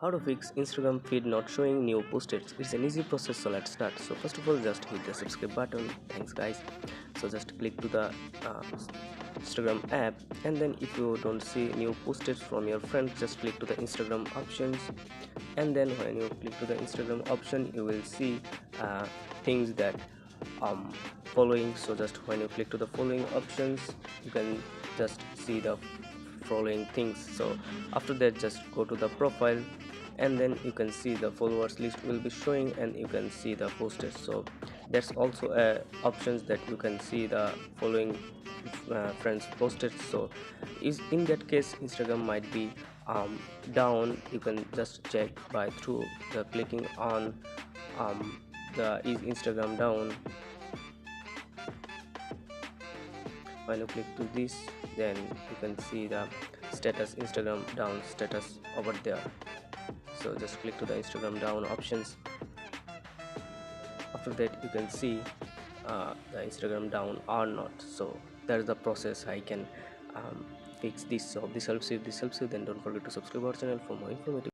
How to fix Instagram feed not showing new posted? It's an easy process, so let's start. So first of all, just hit the subscribe button. Thanks guys. So just click to the uh, Instagram app, and then if you don't see new posted from your friend, just click to the Instagram options, and then when you click to the Instagram option, you will see things that following. So just when you click to the following options, you can just see the following things. So after that, just go to the profile, and then you can see the followers list will be showing, and you can see the posted. So that's also options that you can see the following friends posted. So is in that case Instagram might be down. You can just check by through the clicking on the is Instagram down. When you click to this, then you can see the status Instagram down status over there. So just click to the Instagram down options. After that, you can see the Instagram down or not. So that's the process I can fix this. So if this helps you, then don't forget to subscribe our channel for more informative